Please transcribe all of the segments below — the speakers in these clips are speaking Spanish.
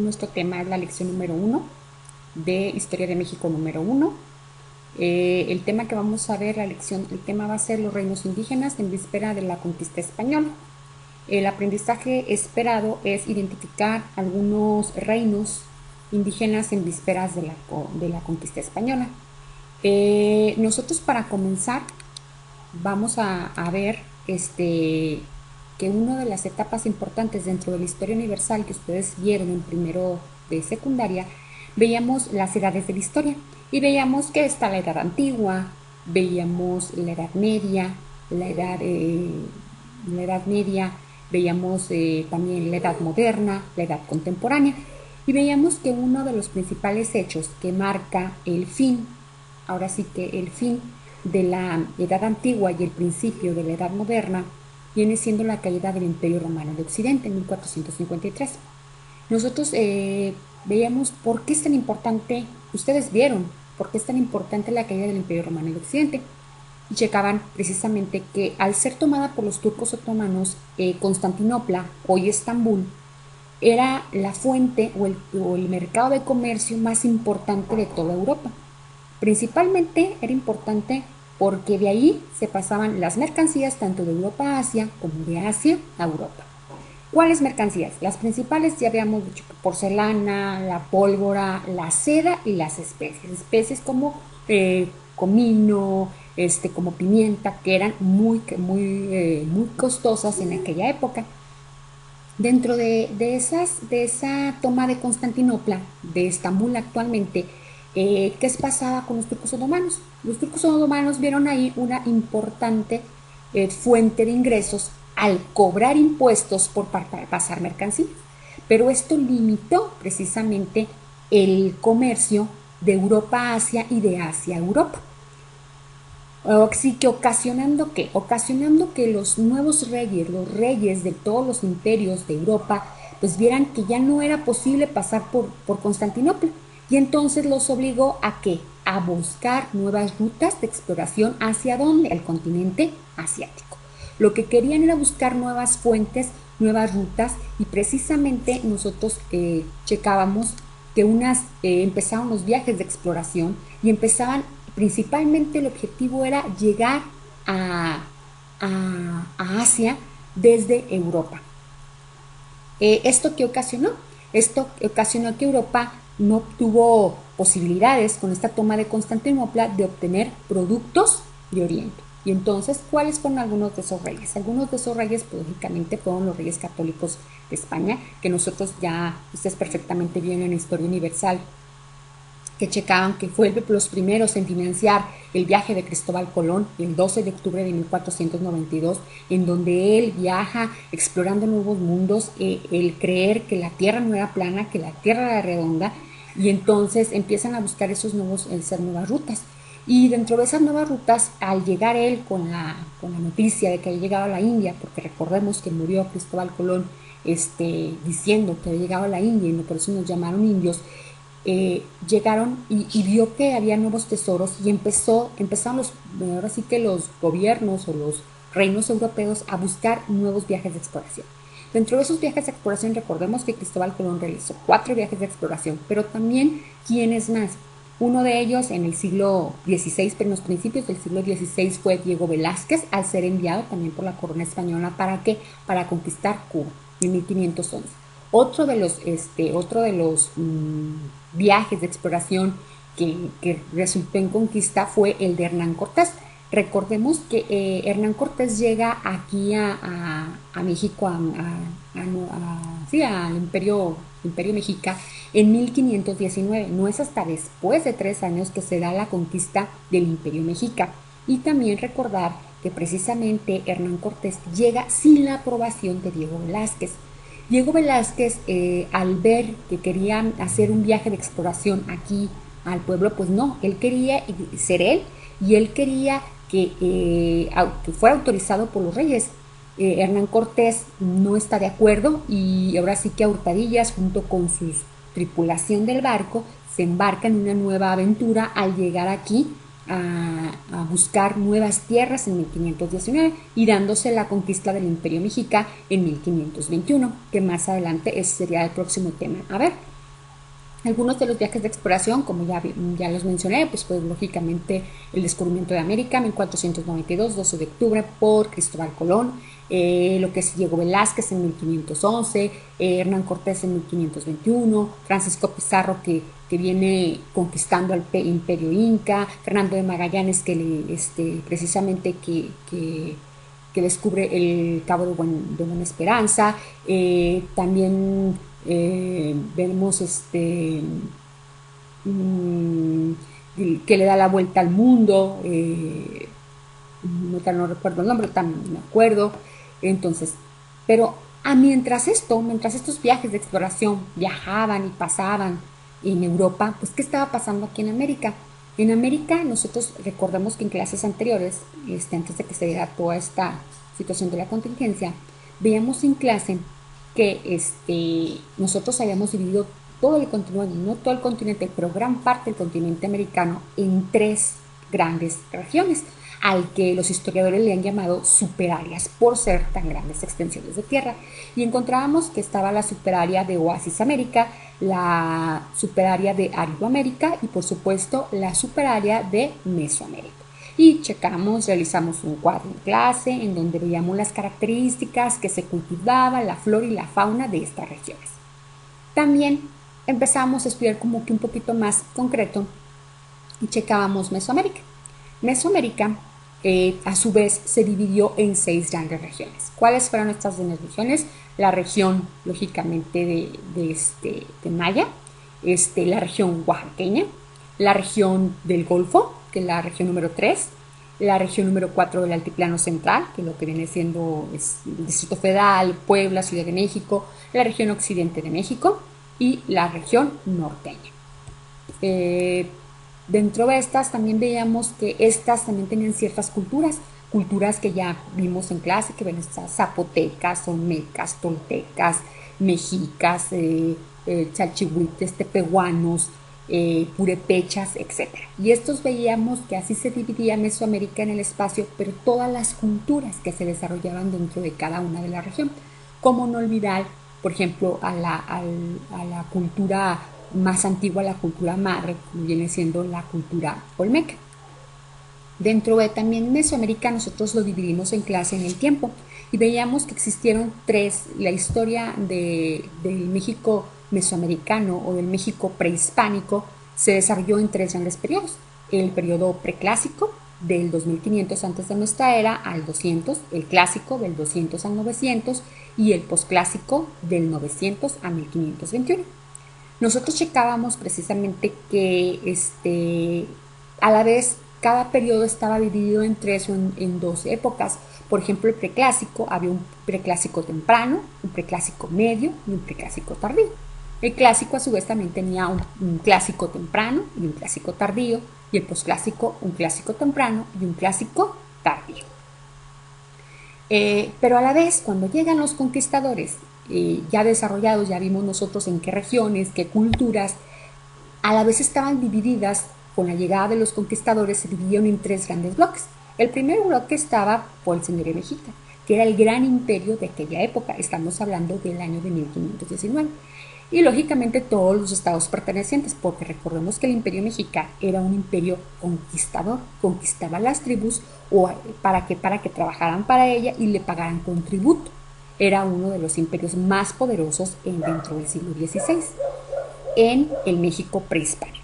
Nuestro tema es la lección número 1 de Historia de México número 1. El tema que vamos a ver, el tema va a ser los reinos indígenas en víspera de la conquista española. El aprendizaje esperado es identificar algunos reinos indígenas en vísperas de la conquista española. Nosotros para comenzar vamos a ver que una de las etapas importantes dentro de la historia universal que ustedes vieron en primero de secundaria, veíamos las edades de la historia y veíamos que está la edad antigua, veíamos la edad media, veíamos también la edad moderna, la edad contemporánea, y veíamos que uno de los principales hechos que marca el fin, ahora sí que el fin de la edad antigua y el principio de la edad moderna, viene siendo la caída del Imperio Romano de Occidente en 1453. Nosotros veíamos por qué es tan importante, ustedes vieron por qué es tan importante la caída del Imperio Romano de Occidente, y checaban precisamente que al ser tomada por los turcos otomanos, Constantinopla, hoy Estambul, era la fuente o el mercado de comercio más importante de toda Europa. Principalmente era importante porque de ahí se pasaban las mercancías tanto de Europa a Asia como de Asia a Europa. ¿Cuáles mercancías? Las principales ya habíamos dicho: porcelana, la pólvora, la seda y las especies. Especies como comino, como pimienta, que eran muy costosas en aquella época. Dentro de esa toma de Constantinopla, de Estambul actualmente, ¿qué pasaba con los turcos otomanos? Los turcos otomanos vieron ahí una importante fuente de ingresos al cobrar impuestos por pasar mercancías. Pero esto limitó precisamente el comercio de Europa a Asia y de Asia a Europa. Así que ocasionando que los nuevos reyes, los reyes de todos los imperios de Europa, pues vieran que ya no era posible pasar por Constantinopla, y entonces los obligó a ¿qué? A buscar nuevas rutas de exploración. ¿Hacia dónde? El continente asiático. Lo que querían era buscar nuevas fuentes, nuevas rutas, y precisamente nosotros checábamos que empezaban los viajes de exploración y empezaban. Principalmente el objetivo era llegar a Asia desde Europa. ¿Esto qué ocasionó? Esto ocasionó que Europa no tuvo posibilidades con esta toma de Constantinopla de obtener productos de Oriente. Y entonces, ¿cuáles fueron algunos de esos reyes? Algunos de esos reyes, pues, lógicamente, fueron los reyes católicos de España, que nosotros ya, ustedes perfectamente vieron en Historia Universal, que checaban que fue los primeros en financiar el viaje de Cristóbal Colón el 12 de octubre de 1492, en donde él viaja explorando nuevos mundos, el creer que la Tierra no era plana, que la Tierra era redonda, y entonces empiezan a buscar esas nuevas rutas. Y dentro de esas nuevas rutas, al llegar él con la noticia de que había llegado a la India, porque recordemos que murió Cristóbal Colón diciendo que había llegado a la India, y por eso nos llamaron indios, llegaron y vio que había nuevos tesoros, y empezaron ahora sí que los gobiernos o los reinos europeos a buscar nuevos viajes de exploración. Dentro de esos viajes de exploración, recordemos que Cristóbal Colón realizó 4 viajes de exploración, pero también, ¿quiénes más? Uno de ellos en el siglo XVI, pero en los principios del siglo XVI, fue Diego Velázquez, al ser enviado también por la corona española. ¿Para qué? Para conquistar Cuba en 1511. Otro de los viajes de exploración que resultó en conquista fue el de Hernán Cortés. Recordemos que Hernán Cortés llega aquí a México, al Imperio Mexica, en 1519. No es hasta después de 3 años que se da la conquista del Imperio Mexica. Y también recordar que precisamente Hernán Cortés llega sin la aprobación de Diego Velázquez. Diego Velázquez, al ver que querían hacer un viaje de exploración aquí al pueblo, pues no, él quería ser él, y él quería que fuera autorizado por los reyes. Hernán Cortés no está de acuerdo, y ahora sí que a hurtadillas, junto con su tripulación del barco, se embarca en una nueva aventura al llegar aquí a buscar nuevas tierras en 1519 y dándose la conquista del Imperio Mexica en 1521, que más adelante ese sería el próximo tema. A ver, algunos de los viajes de exploración, como ya los mencioné, pues fue lógicamente el descubrimiento de América, 1492, 12 de octubre, por Cristóbal Colón, lo que es Diego Velázquez en 1511, Hernán Cortés en 1521, Francisco Pizarro que viene conquistando al Imperio Inca, Fernando de Magallanes precisamente que descubre el Cabo de Buena Esperanza, también vemos que le da la vuelta al mundo, no recuerdo el nombre, también me acuerdo. Entonces, pero mientras estos viajes de exploración viajaban y pasaban en Europa, pues ¿qué estaba pasando aquí en América? En América nosotros recordemos que en clases anteriores, antes de que se diera toda esta situación de la contingencia, veíamos en clase que nosotros habíamos dividido todo el continente, no todo el continente, pero gran parte del continente americano en 3 grandes regiones, al que los historiadores le han llamado superáreas por ser tan grandes extensiones de tierra. Y encontrábamos que estaba la superárea de Oasis América, la superárea de Aridoamérica y por supuesto la superárea de Mesoamérica. Y realizamos un cuadro en clase en donde veíamos las características que se cultivaban, la flora y la fauna de estas regiones. También empezamos a estudiar como que un poquito más concreto y checábamos Mesoamérica. Mesoamérica, a su vez, se dividió en 6 grandes regiones. ¿Cuáles fueron estas regiones? La región, lógicamente, de Maya, la región oaxaqueña, la región del Golfo, que es la región número 3, la región número 4 del Altiplano Central, que es lo que viene siendo el Distrito Federal, Puebla, Ciudad de México, la región occidente de México y la región norteña. Dentro de estas también veíamos que estas también tenían ciertas culturas que ya vimos en clase, que ven estas zapotecas, olmecas, toltecas, mexicas, chalchihuites, tepehuanos, purépechas, etc. Y estos veíamos que así se dividía Mesoamérica en el espacio, pero todas las culturas que se desarrollaban dentro de cada una de las regiones. Como no olvidar, por ejemplo, a la cultura más antigua, la cultura madre, que viene siendo la cultura olmeca. Dentro de también Mesoamérica nosotros lo dividimos en clase en el tiempo y veíamos que existieron 3, la historia del México mesoamericano o del México prehispánico se desarrolló en 3 grandes periodos. El periodo preclásico, del 2500 antes de nuestra era al 200, el clásico del 200 al 900 y el posclásico del 900 a 1521. Nosotros checábamos precisamente que a la vez cada periodo estaba dividido en 3 o en 2 épocas. Por ejemplo, el preclásico, había un preclásico temprano, un preclásico medio y un preclásico tardío. El clásico a su vez también tenía un clásico temprano y un clásico tardío, y el posclásico un clásico temprano y un clásico tardío. Pero a la vez, cuando llegan los conquistadores ya desarrollados, ya vimos nosotros en qué regiones, qué culturas, a la vez estaban divididas. Con la llegada de los conquistadores se dividieron en 3 grandes bloques. El primer bloque estaba por el señorío mexica, que era el gran imperio de aquella época. Estamos hablando del año de 1519. Y lógicamente todos los estados pertenecientes, porque recordemos que el imperio mexica era un imperio conquistador, conquistaba las tribus para que trabajaran para ella y le pagaran con tributo. Era uno de los imperios más poderosos dentro del siglo XVI, en el México prehispánico.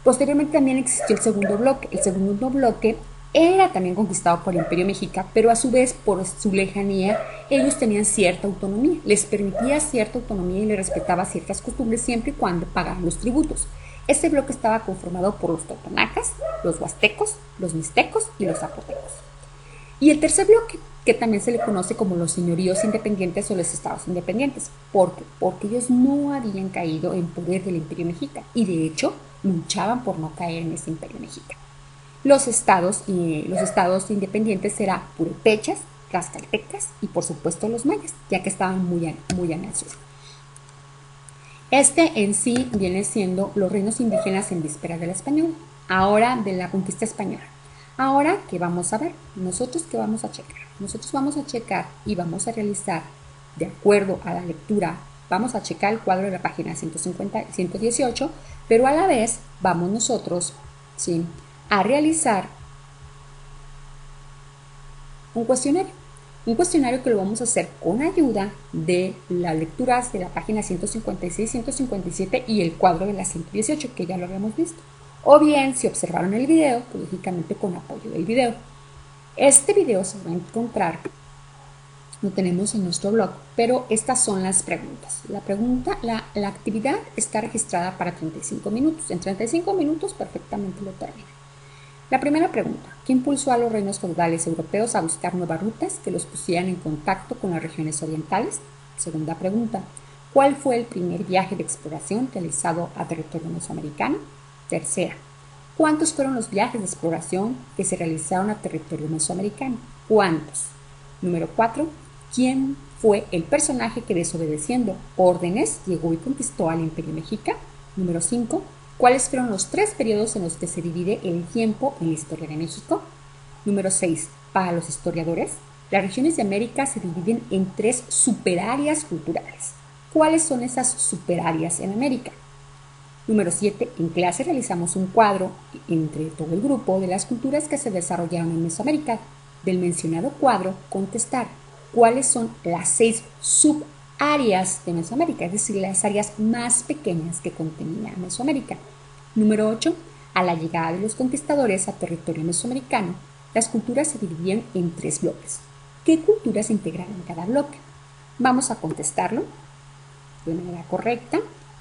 Posteriormente también existió el segundo bloque. El segundo bloque era también conquistado por el Imperio Mexica, pero a su vez, por su lejanía, ellos tenían cierta autonomía. Les permitía cierta autonomía y les respetaba ciertas costumbres siempre y cuando pagaran los tributos. Este bloque estaba conformado por los totonacas, los huastecos, los mixtecos y los zapotecos. Y el tercer bloque, que también se le conoce como los señoríos independientes o los estados independientes. ¿Por qué? Porque ellos no habían caído en poder del Imperio Mexica y de hecho luchaban por no caer en ese Imperio Mexica. Los estados independientes eran purépechas, tlaxcaltecas y por supuesto los mayas, ya que estaban muy en el sur. En sí viene siendo los reinos indígenas en víspera del español. ahora de la conquista española. Ahora, ¿qué vamos a ver? ¿Nosotros qué vamos a checar? Nosotros vamos a checar y vamos a realizar, de acuerdo a la lectura, vamos a checar el cuadro de la página 118, pero a la vez vamos nosotros, ¿sí?, a realizar un cuestionario que lo vamos a hacer con ayuda de las lecturas de la página 156, 157 y el cuadro de la 118, que ya lo habíamos visto. O bien, si observaron el video, pues lógicamente con apoyo del video. Este video se va a encontrar, lo tenemos en nuestro blog, pero estas son las preguntas. La actividad está registrada para 35 minutos. En 35 minutos perfectamente lo termina. La primera pregunta: ¿qué impulsó a los reinos feudales europeos a buscar nuevas rutas que los pusieran en contacto con las regiones orientales? Segunda pregunta: ¿cuál fue el primer viaje de exploración realizado a territorio mesoamericano? Tercera: ¿cuántos fueron los viajes de exploración que se realizaron a territorio mesoamericano? ¿Cuántos? Número 4. ¿Quién fue el personaje que, desobedeciendo órdenes, llegó y conquistó al Imperio Mexica? Número 5. ¿Cuáles fueron los 3 periodos en los que se divide el tiempo en la historia de México? Número 6. Para los historiadores, las regiones de América se dividen en 3 superáreas culturales. ¿Cuáles son esas superáreas en América? Número 7. En clase realizamos un cuadro entre todo el grupo de las culturas que se desarrollaron en Mesoamérica. Del mencionado cuadro, contestar cuáles son las 6 subáreas de Mesoamérica, es decir, las áreas más pequeñas que contenía Mesoamérica. Número 8. A la llegada de los conquistadores a territorio mesoamericano, las culturas se dividían en 3 bloques. ¿Qué culturas se integraban en cada bloque? Vamos a contestarlo de manera correcta.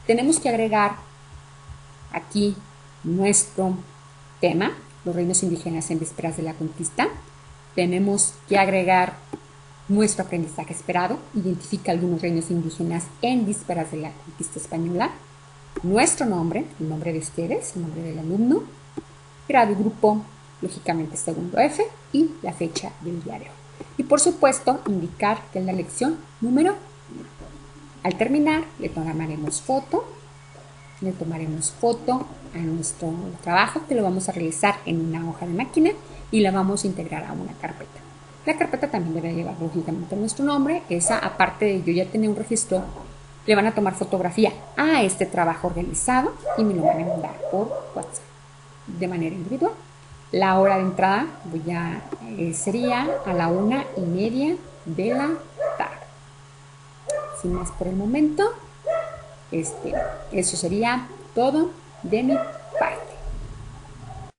Tenemos que agregar aquí nuestro tema, los reinos indígenas en vísperas de la conquista. Tenemos que agregar nuestro aprendizaje esperado, identifica algunos reinos indígenas en vísperas de la conquista española. Nuestro nombre, el nombre de ustedes, el nombre del alumno, grado y grupo, lógicamente segundo F, y la fecha del día de hoy. Y por supuesto, indicar que es la lección número 1. Al terminar, le tomaremos foto a nuestro trabajo, que lo vamos a realizar en una hoja de máquina y la vamos a integrar a una carpeta. La carpeta también debe llevar lógicamente nuestro nombre. Esa, aparte de yo ya tener un registro, le van a tomar fotografía a este trabajo realizado y me lo van a mandar por WhatsApp de manera individual. La hora de entrada sería a la 1:30 de la tarde. Sin más por el momento, eso sería todo de mi